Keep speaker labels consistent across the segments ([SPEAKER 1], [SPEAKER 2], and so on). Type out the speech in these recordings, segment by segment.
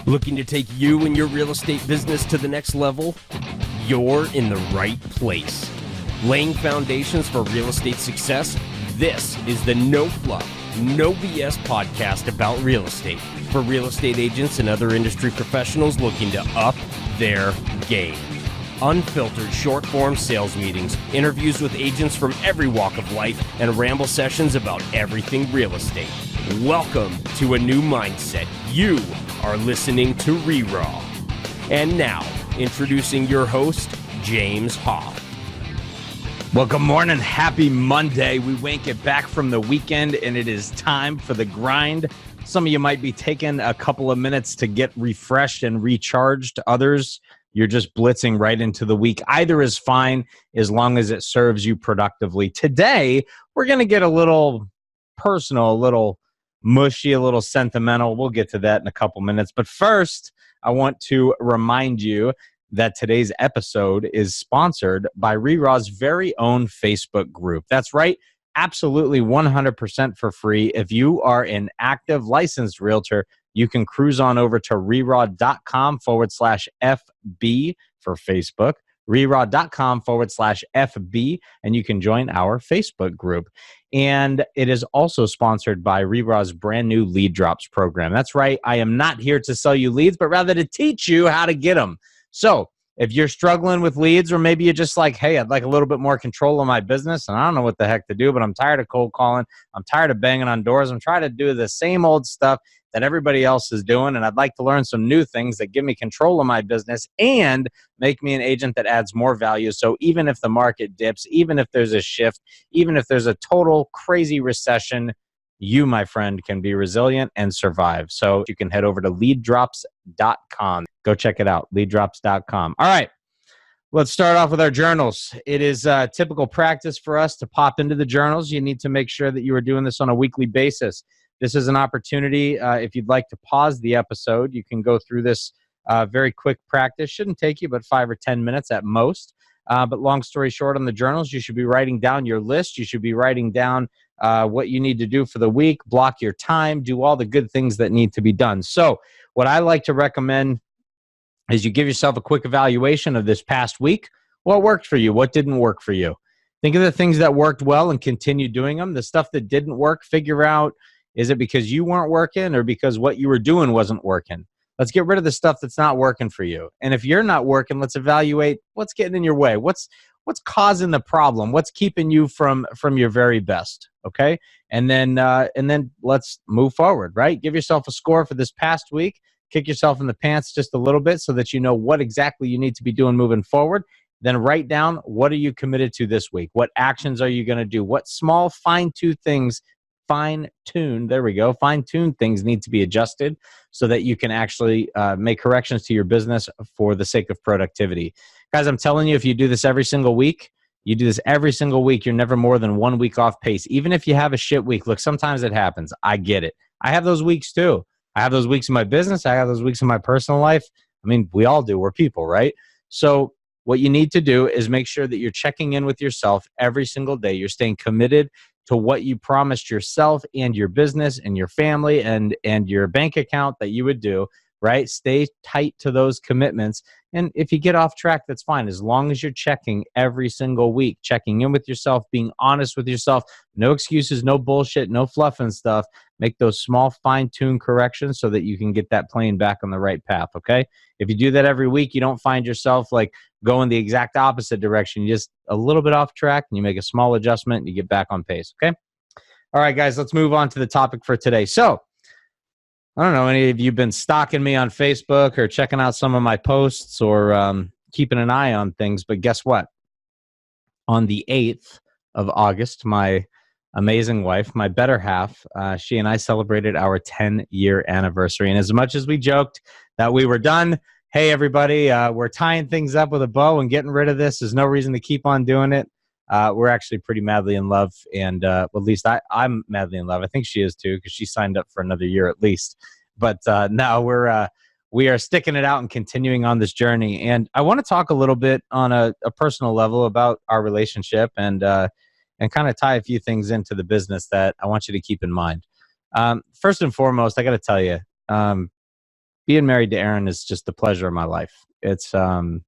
[SPEAKER 1] Looking to take you and your real estate business to the next level? You're in the right place. Laying foundations for real estate success? This is the No Fluff, No BS podcast about real estate for real estate agents and other industry professionals looking to up their game. Unfiltered short-form sales meetings, interviews with agents from every walk of life, and ramble sessions about everything real estate. Welcome to a new mindset. You are listening to RERAW. And now, introducing your host, James Hoff.
[SPEAKER 2] Well, good morning. Happy Monday. We won't get back from the weekend, and it is time for the grind. Some of you might be taking a couple of minutes to get refreshed and recharged. Others, you're just blitzing right into the week. Either is fine as long as it serves you productively. Today, we're going to get a little personal, a little mushy, a little sentimental. We'll get to that in a couple minutes. But first, I want to remind you that today's episode is sponsored by RERAW's very own Facebook group. That's right, absolutely 100% for free. If you are an active licensed realtor, you can cruise on over to RERAW.com/FB for Facebook, RERAW.com/FB, and you can join our Facebook group. And it is also sponsored by RERAW's brand new Lead Drops program. That's right, I am not here to sell you leads, but rather to teach you how to get them. So if you're struggling with leads, or maybe you're just like, hey, I'd like a little bit more control of my business, and I don't know what the heck to do, but I'm tired of cold calling. I'm tired of banging on doors. I'm trying to do the same old stuff that everybody else is doing, and I'd like to learn some new things that give me control of my business and make me an agent that adds more value. So even if the market dips, even if there's a shift, even if there's a total crazy recession, you, my friend, can be resilient and survive. So you can head over to leaddrops.com. Go check it out, leaddrops.com. All right, let's start off with our journals. It is typical practice for us to pop into the journals. You need to make sure that you are doing this on a weekly basis. This is an opportunity. If you'd like to pause the episode, you can go through this very quick practice. Shouldn't take you but 5 or 10 minutes at most. But long story short, on the journals, you should be writing down your list. You should be writing down what you need to do for the week, block your time, do all the good things that need to be done. So what I like to recommend is you give yourself a quick evaluation of this past week. What worked for you? What didn't work for you? Think of the things that worked well and continue doing them. The stuff that didn't work, figure out, is it because you weren't working or because what you were doing wasn't working? Let's get rid of the stuff that's not working for you. And if you're not working, let's evaluate what's getting in your way. What's causing the problem? What's keeping you from your very best? Okay, and then let's move forward. Right, give yourself a score for this past week. Kick yourself in the pants just a little bit so that you know what exactly you need to be doing moving forward. Then write down, what are you committed to this week? What actions are you going to do? What small fine-tuned things things need to be adjusted so that you can actually make corrections to your business for the sake of productivity. Guys, I'm telling you, if you do this every single week, you're never more than 1 week off pace. Even if you have a shit week, look, sometimes it happens. I get it. I have those weeks too. I have those weeks in my business. I have those weeks in my personal life. I mean, we all do. We're people, right? So what you need to do is make sure that you're checking in with yourself every single day. You're staying committed to what you promised yourself and your business and your family and your bank account that you would do, right? Stay tight to those commitments. And if you get off track, that's fine. As long as you're checking every single week, checking in with yourself, being honest with yourself, no excuses, no bullshit, no fluff and stuff. Make those small fine-tuned corrections so that you can get that plane back on the right path, okay? If you do that every week, you don't find yourself like going the exact opposite direction. You just a little bit off track and you make a small adjustment and you get back on pace, okay? All right, guys, let's move on to the topic for today. So, I don't know, any of you been stalking me on Facebook or checking out some of my posts or keeping an eye on things, but guess what? On the 8th of August, my amazing wife, my better half, she and I celebrated our 10-year anniversary. And as much as we joked that we were done, hey, everybody, we're tying things up with a bow and getting rid of this. There's no reason to keep on doing it. We're actually pretty madly in love, and well, at least I'm madly in love. I think she is too, because she signed up for another year at least. But now we are sticking it out and continuing on this journey. And I want to talk a little bit on a personal level about our relationship and kind of tie a few things into the business that I want you to keep in mind. First and foremost, I got to tell you, being married to Erin is just the pleasure of my life. It's the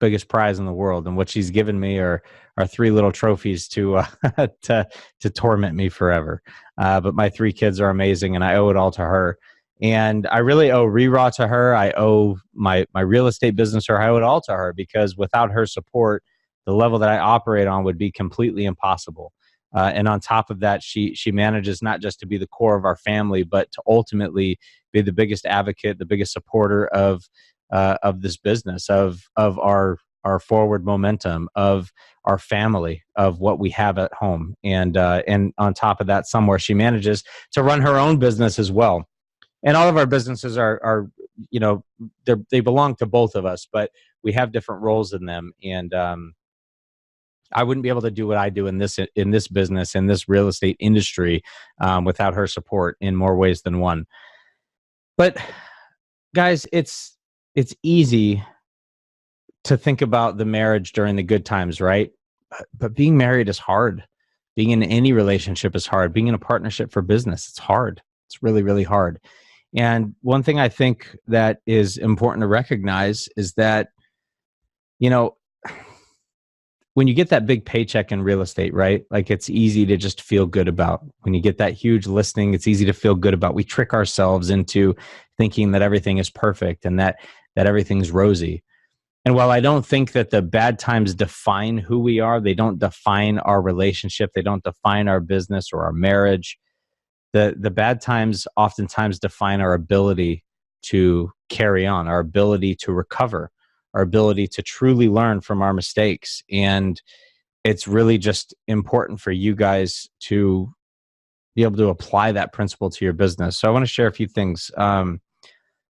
[SPEAKER 2] biggest prize in the world, and what she's given me are three little trophies to to torment me forever. But my three kids are amazing, and I owe it all to her. And I really owe RERAW to her. I owe my real estate business to her. I owe it all to her, because without her support, the level that I operate on would be completely impossible. And on top of that, she manages not just to be the core of our family, but to ultimately be the biggest advocate, the biggest supporter of this business, of our forward momentum, of our family, of what we have at home. And on top of that, somewhere she manages to run her own business as well. And all of our businesses are they belong to both of us, but we have different roles in them. And I wouldn't be able to do what I do in this business, in this real estate industry, without her support in more ways than one. But guys, it's easy to think about the marriage during the good times, right? But being married is hard. Being in any relationship is hard. Being in a partnership for business, it's hard. It's really, really hard. And one thing I think that is important to recognize is that, when you get that big paycheck in real estate, right? Like, it's easy to just feel good about. When you get that huge listing, it's easy to feel good about. We trick ourselves into thinking that everything is perfect and that everything's rosy. And while I don't think that the bad times define who we are, they don't define our relationship, they don't define our business or our marriage. The bad times oftentimes define our ability to carry on, our ability to recover, our ability to truly learn from our mistakes. And it's really just important for you guys to be able to apply that principle to your business. So I want to share a few things.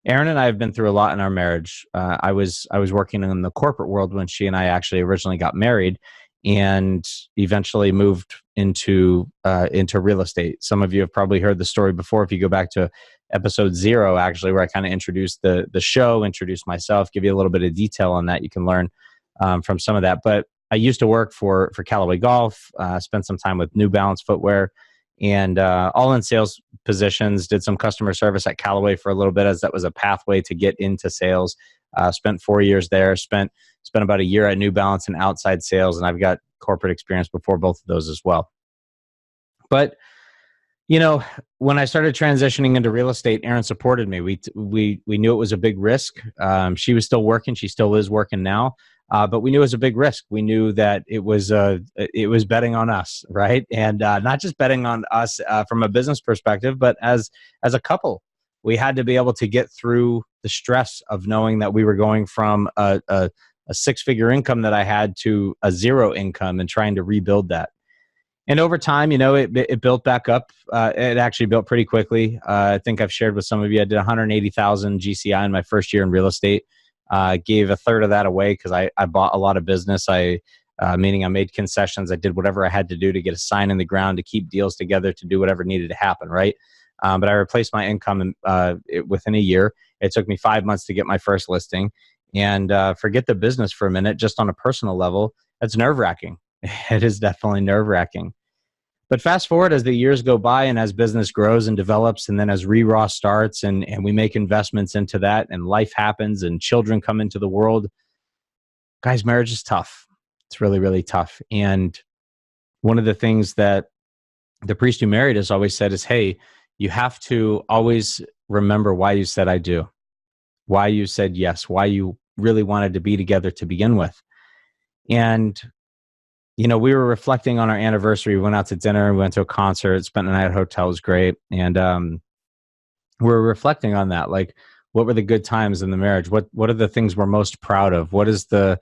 [SPEAKER 2] Erin and I have been through a lot in our marriage. I was working in the corporate world when she and I actually originally got married, and eventually moved into real estate. Some of you have probably heard the story before. If you go back to episode 0, actually, where I kind of introduced the show, introduced myself, give you a little bit of detail on that. You can learn from some of that. But I used to work for Callaway Golf, spent some time with New Balance footwear, and all in sales positions. Did some customer service at Callaway for a little bit, as that was a pathway to get into sales. Spent 4 years there. Spent about a year at New Balance in outside sales, and I've got corporate experience before both of those as well. But when I started transitioning into real estate, Erin supported me. We knew it was a big risk. She was still working. She still is working now. But we knew it was a big risk. We knew that it was betting on us, right? And not just betting on us from a business perspective, but as a couple, we had to be able to get through the stress of knowing that we were going from a 6-figure income that I had to a 0 income, and trying to rebuild that. And over time, it built back up. It actually built pretty quickly. I think I've shared with some of you, I did 180,000 GCI in my first year in real estate. Gave a third of that away because I bought a lot of business. Meaning I made concessions. I did whatever I had to do to get a sign in the ground, to keep deals together, to do whatever needed to happen, right? But I replaced my income within a year. It took me 5 months to get my first listing. And forget the business for a minute, just on a personal level, that's nerve-wracking. It is definitely nerve-wracking. But fast forward as the years go by, and as business grows and develops, and then as RERAW starts, and we make investments into that, and life happens, and children come into the world, guys, marriage is tough. It's really, really tough. And one of the things that the priest who married us always said is, hey, you have to always remember why you said I do, why you said yes, why you really wanted to be together to begin with. And we were reflecting on our anniversary. We went out to dinner, we went to a concert, spent the night at a hotel. It was great. And we were reflecting on that. Like, what were the good times in the marriage? What are the things we're most proud of? What's the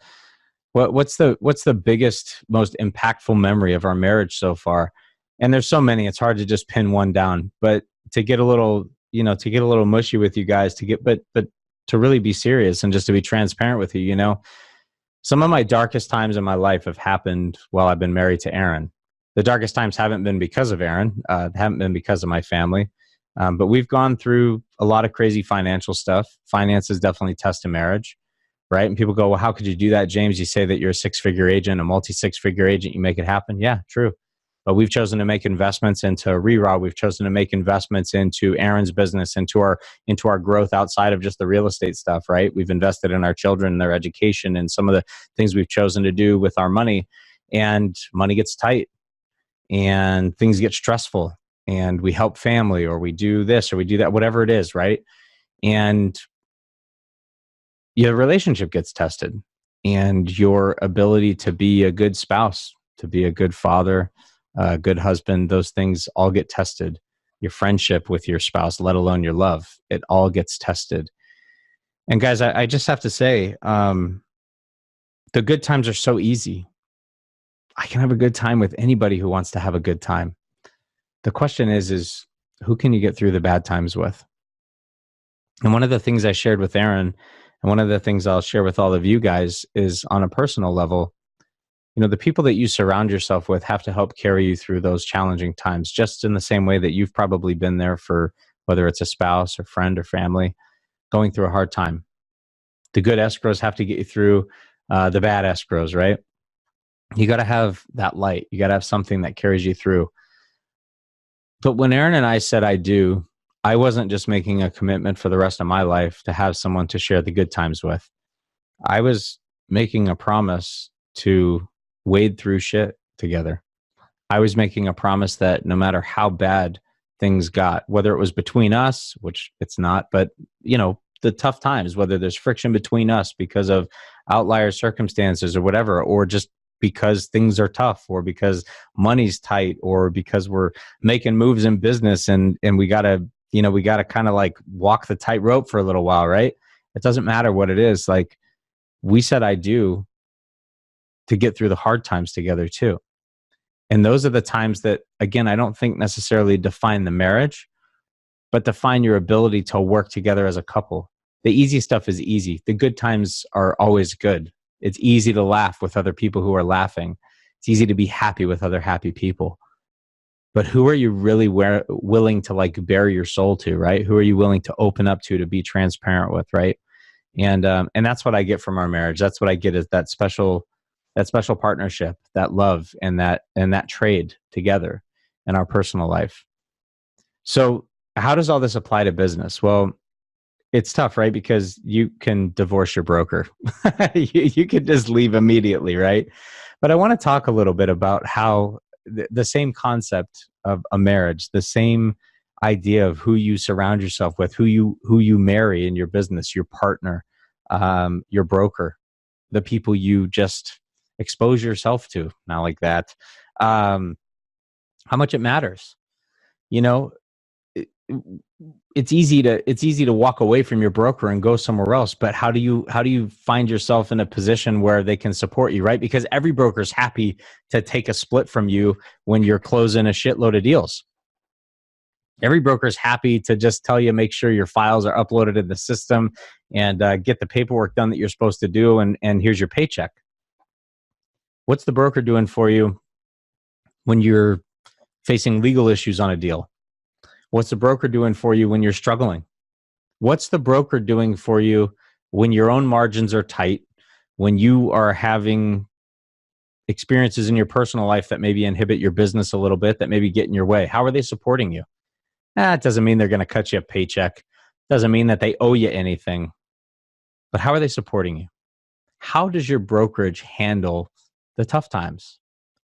[SPEAKER 2] biggest, most impactful memory of our marriage so far? And there's so many, it's hard to just pin one down. But to get a little, mushy with you guys, but to really be serious and just to be transparent with you, some of my darkest times in my life have happened while I've been married to Erin. The darkest times haven't been because of Erin, haven't been because of my family. But we've gone through a lot of crazy financial stuff. Finances definitely test a marriage, right? And people go, well, how could you do that, James? You say that you're a 6-figure agent, a multi-6-figure agent, you make it happen. Yeah, true. But we've chosen to make investments into RERAW. We've chosen to make investments into Aaron's business, into our growth outside of just the real estate stuff, right? We've invested in our children, their education, and some of the things we've chosen to do with our money. And money gets tight and things get stressful, and we help family, or we do this or we do that, whatever it is, right? And your relationship gets tested, and your ability to be a good spouse, to be a good father, a good husband, those things all get tested. Your friendship with your spouse, let alone your love, it all gets tested. And guys, I just have to say, the good times are so easy. I can have a good time with anybody who wants to have a good time. The question is who can you get through the bad times with? And one of the things I shared with Aaron, and one of the things I'll share with all of you guys, is on a personal level, the people that you surround yourself with have to help carry you through those challenging times, just in the same way that you've probably been there for, whether it's a spouse or friend or family, going through a hard time. The good escrows have to get you through the bad escrows, right? You got to have that light. You got to have something that carries you through. But when Aaron and I said I do, I wasn't just making a commitment for the rest of my life to have someone to share the good times with. I was making a promise to wade through shit together. I was making a promise that no matter how bad things got, whether it was between us, which it's not, but the tough times, whether there's friction between us because of outlier circumstances or whatever, or just because things are tough, or because money's tight, or because we're making moves in business and we gotta kind of like walk the tightrope for a little while, right? It doesn't matter what it is. Like, we said I do to get through the hard times together too. And those are the times that, again, I don't think necessarily define the marriage, but define your ability to work together as a couple. The easy stuff is easy. The good times are always good. It's easy to laugh with other people who are laughing. It's easy to be happy with other happy people. But who are you really willing to like bare your soul to, right? Who are you willing to open up to be transparent with, right? And that's what I get from our marriage. That's what I get, is that special partnership, that love, and that trade together in our personal life. So how does all this apply to business? Well, it's tough, right? Because you can divorce your broker. you could just leave immediately, right? But I want to talk a little bit about how the same concept of a marriage, the same idea of who you surround yourself with, who you marry in your business, your partner, your broker, the people you just expose yourself to, not like that, how much it matters. It's easy to walk away from your broker and go somewhere else, but how do you find yourself in a position where they can support you, right? Because every broker's happy to take a split from you when you're closing a shitload of deals. Every broker's happy to just tell you, make sure your files are uploaded in the system and get the paperwork done that you're supposed to do, and here's your paycheck. What's the broker doing for you when you're facing legal issues on a deal? What's the broker doing for you when you're struggling? What's the broker doing for you when your own margins are tight, when you are having experiences in your personal life that maybe inhibit your business a little bit, that maybe get in your way? How are they supporting you? It doesn't mean they're going to cut you a paycheck. Doesn't mean that they owe you anything. But how are they supporting you? How does your brokerage handle the tough times?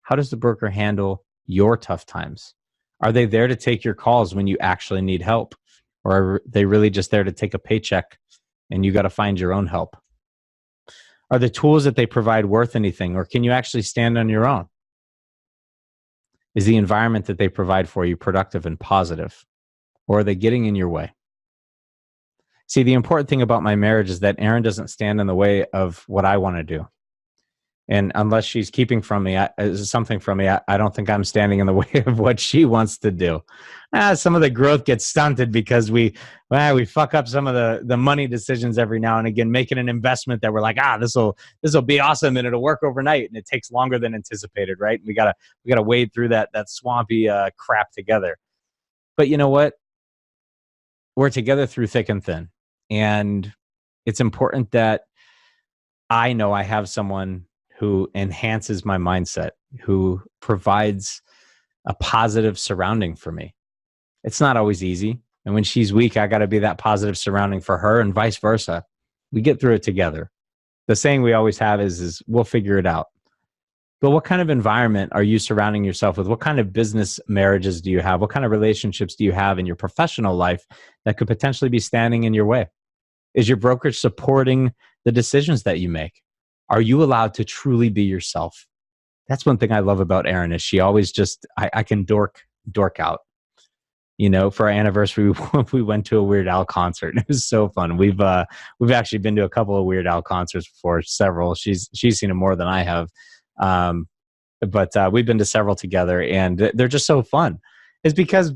[SPEAKER 2] How does the broker handle your tough times? Are they there to take your calls when you actually need help? Or are they really just there to take a paycheck and you got to find your own help? Are the tools that they provide worth anything, or can you actually stand on your own? Is the environment that they provide for you productive and positive? Or are they getting in your way? See, the important thing about my marriage is that Erin doesn't stand in the way of what I want to do. And unless she's keeping something from me, I don't think I'm standing in the way of what she wants to do. Some of the growth gets stunted because we fuck up some of the money decisions every now and again, making an investment that we're like, this will be awesome and it'll work overnight, and it takes longer than anticipated, right? We gotta wade through that swampy crap together. But you know what? We're together through thick and thin, and it's important that I know I have someone who enhances my mindset, who provides a positive surrounding for me. It's not always easy. And when she's weak, I got to be that positive surrounding for her and vice versa. We get through it together. The saying we always have is we'll figure it out. But what kind of environment are you surrounding yourself with? What kind of business marriages do you have? What kind of relationships do you have in your professional life that could potentially be standing in your way? Is your brokerage supporting the decisions that you make? Are you allowed to truly be yourself? That's one thing I love about Erin is she always just, I can dork out. You know, for our anniversary, we went to a Weird Al concert. It was so fun. We've actually been to a couple of Weird Al concerts before, several. She's seen them more than I have. But we've been to several together, and they're just so fun. It's because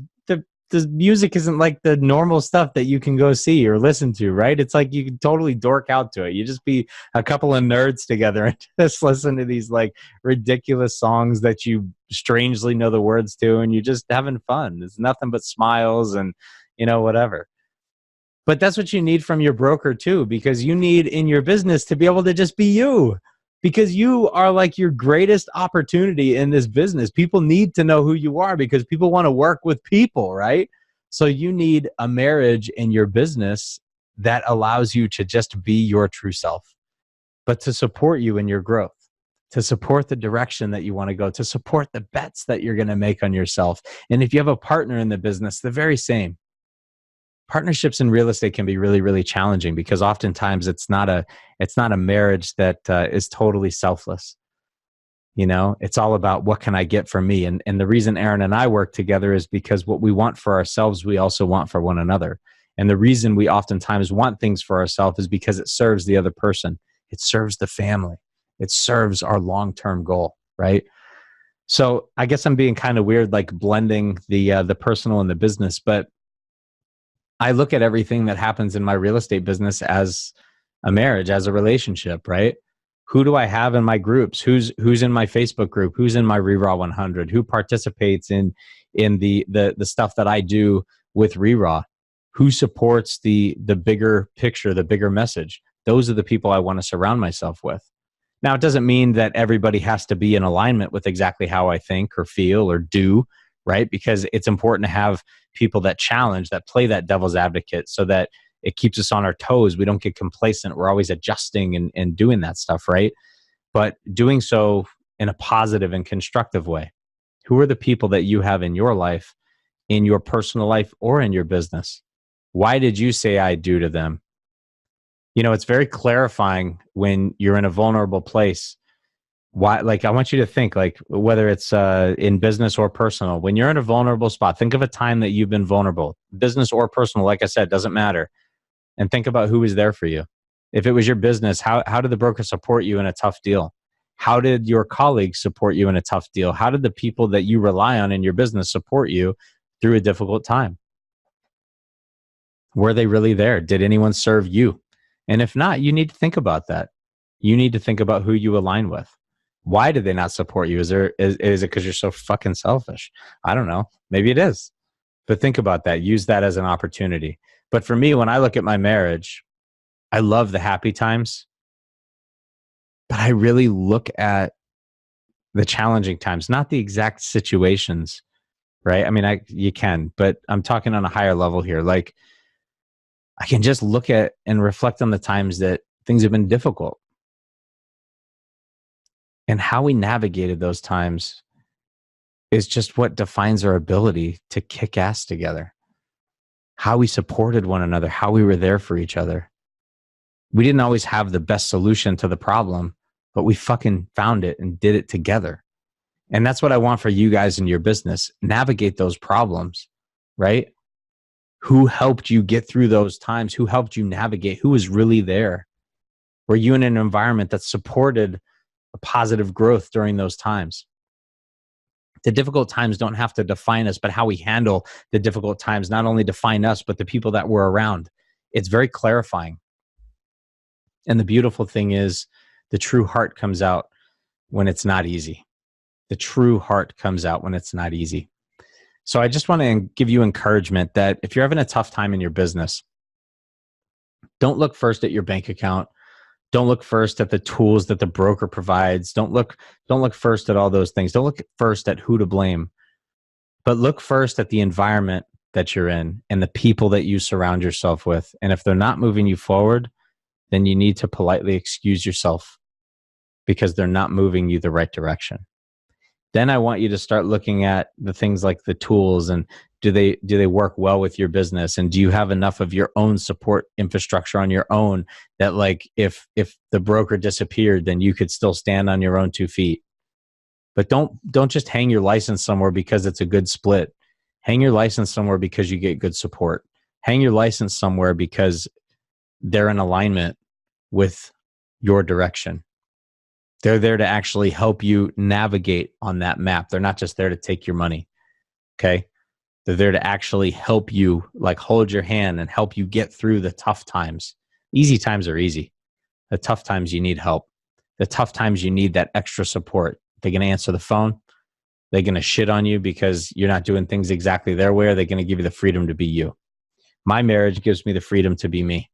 [SPEAKER 2] the music isn't like the normal stuff that you can go see or listen to, right? It's like you can totally dork out to it. You just be a couple of nerds together and just listen to these like ridiculous songs that you strangely know the words to, and you're just having fun. It's nothing but smiles and, you know, whatever. But that's what you need from your broker too, because you need in your business to be able to just be you. Because you are like your greatest opportunity in this business. People need to know who you are because people want to work with people, right? So you need a marriage in your business that allows you to just be your true self, but to support you in your growth, to support the direction that you want to go, to support the bets that you're going to make on yourself. And if you have a partner in the business, the very same. Partnerships in real estate can be really, really challenging because oftentimes it's not a marriage that is totally selfless. You know, it's all about what can I get from me? And the reason Erin and I work together is because what we want for ourselves, we also want for one another. And the reason we oftentimes want things for ourselves is because it serves the other person. It serves the family. It serves our long-term goal, right? So I guess I'm being kind of weird, like blending the personal and the business, but I look at everything that happens in my real estate business as a marriage, as a relationship, right? Who do I have in my groups? Who's in my Facebook group? Who's in my RERAW 100? Who participates in the stuff that I do with RERAW? Who supports the bigger picture, the bigger message? Those are the people I want to surround myself with. Now, it doesn't mean that everybody has to be in alignment with exactly how I think or feel or do, right? Because it's important to have people that challenge, that play that devil's advocate so that it keeps us on our toes. We don't get complacent. We're always adjusting and doing that stuff, right? But doing so in a positive and constructive way. Who are the people that you have in your life, in your personal life, or in your business? Why did you say I do to them? You know, it's very clarifying when you're in a vulnerable place. Why, like, I want you to think, like, whether it's in business or personal, when you're in a vulnerable spot, think of a time that you've been vulnerable, business or personal. Like I said, doesn't matter. And think about who was there for you. If it was your business, how did the broker support you in a tough deal? How did your colleagues support you in a tough deal? How did the people that you rely on in your business support you through a difficult time? Were they really there? Did anyone serve you? And if not, you need to think about that. You need to think about who you align with. Why did they not support you? Is it because you're so fucking selfish? I don't know. Maybe it is. But think about that. Use that as an opportunity. But for me, when I look at my marriage, I love the happy times. But I really look at the challenging times, not the exact situations, right? I mean, you can, but I'm talking on a higher level here. Like, I can just look at and reflect on the times that things have been difficult. And how we navigated those times is just what defines our ability to kick ass together. How we supported one another, how we were there for each other. We didn't always have the best solution to the problem, but we fucking found it and did it together. And that's what I want for you guys in your business. Navigate those problems, right? Who helped you get through those times? Who helped you navigate? Who was really there? Were you in an environment that supported a positive growth during those times? The difficult times don't have to define us, but how we handle the difficult times not only define us, but the people that we're around. It's very clarifying. And the beautiful thing is the true heart comes out when it's not easy. The true heart comes out when it's not easy. So I just want to give you encouragement that if you're having a tough time in your business, don't look first at your bank account. Don't look first at the tools that the broker provides. Don't look first at all those things. Don't look first at who to blame. But look first at the environment that you're in and the people that you surround yourself with. And if they're not moving you forward, then you need to politely excuse yourself because they're not moving you the right direction. Then I want you to start looking at the things like the tools, and do they work well with your business, and do you have enough of your own support infrastructure on your own that, like, if the broker disappeared, then you could still stand on your own 2 feet. But don't just hang your license somewhere because it's a good split. Hang your license somewhere because you get good support. Hang your license somewhere because they're in alignment with your direction. They're there to actually help you navigate on that map. They're not just there to take your money. Okay? They're there to actually help you, like, hold your hand and help you get through the tough times. Easy times are easy. The tough times you need help. The tough times you need that extra support. They're going to answer the phone. They're going to shit on you because you're not doing things exactly their way, or they're going to give you the freedom to be you. My marriage gives me the freedom to be me.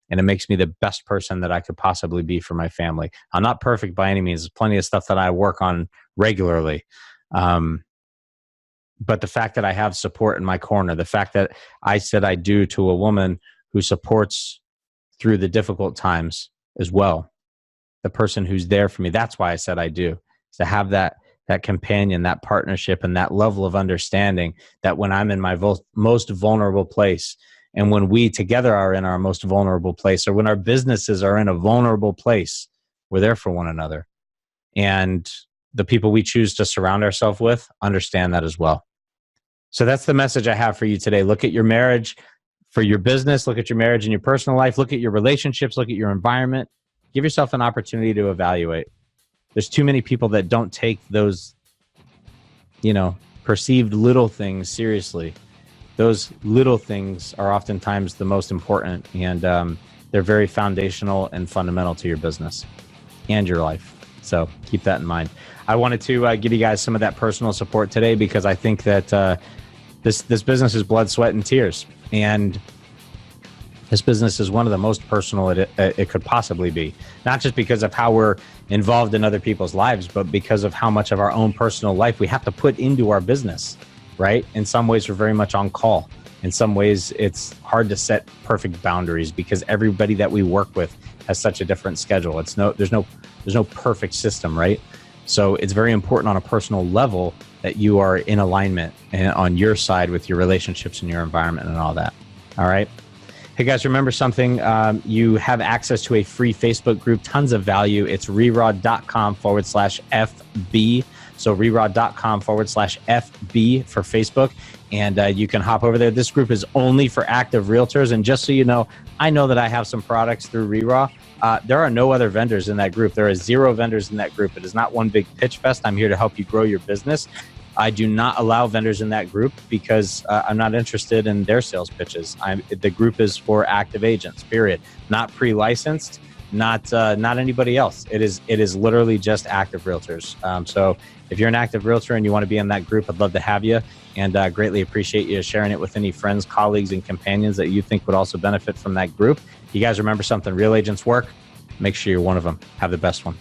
[SPEAKER 2] And it makes me the best person that I could possibly be for my family. I'm not perfect by any means. There's plenty of stuff that I work on regularly. But the fact that I have support in my corner, the fact that I said I do to a woman who supports through the difficult times as well, the person who's there for me, that's why I said I do. To have that companion, that partnership, and that level of understanding that when I'm in my most vulnerable place, and when we together are in our most vulnerable place, or when our businesses are in a vulnerable place, we're there for one another. And the people we choose to surround ourselves with understand that as well. So that's the message I have for you today. Look at your marriage for your business. Look at your marriage in your personal life. Look at your relationships. Look at your environment. Give yourself an opportunity to evaluate. There's too many people that don't take those, perceived little things seriously. Those little things are oftentimes the most important, and they're very foundational and fundamental to your business and your life. So keep that in mind. I wanted to give you guys some of that personal support today because I think that this business is blood, sweat, and tears. And this business is one of the most personal it could possibly be. Not just because of how we're involved in other people's lives, but because of how much of our own personal life we have to put into our business, right? In some ways, we're very much on call. In some ways, it's hard to set perfect boundaries because everybody that we work with has such a different schedule. There's no perfect system, right? So it's very important on a personal level that you are in alignment and on your side with your relationships and your environment and all that. All right. Hey guys, remember something. You have access to a free Facebook group, tons of value. It's RERAW.com/FB. So RERAW.com/FB for Facebook. And you can hop over there. This group is only for active realtors. And just so you know, I know that I have some products through RERAW. There are no other vendors in that group. There are 0 vendors in that group. It is not one big pitch fest. I'm here to help you grow your business. I do not allow vendors in that group because I'm not interested in their sales pitches. The group is for active agents, period. Not pre-licensed, not anybody else. It is literally just active realtors. So if you're an active realtor and you want to be in that group, I'd love to have you, and greatly appreciate you sharing it with any friends, colleagues, and companions that you think would also benefit from that group. You guys remember something, real agents work. Make sure you're one of them. Have the best one.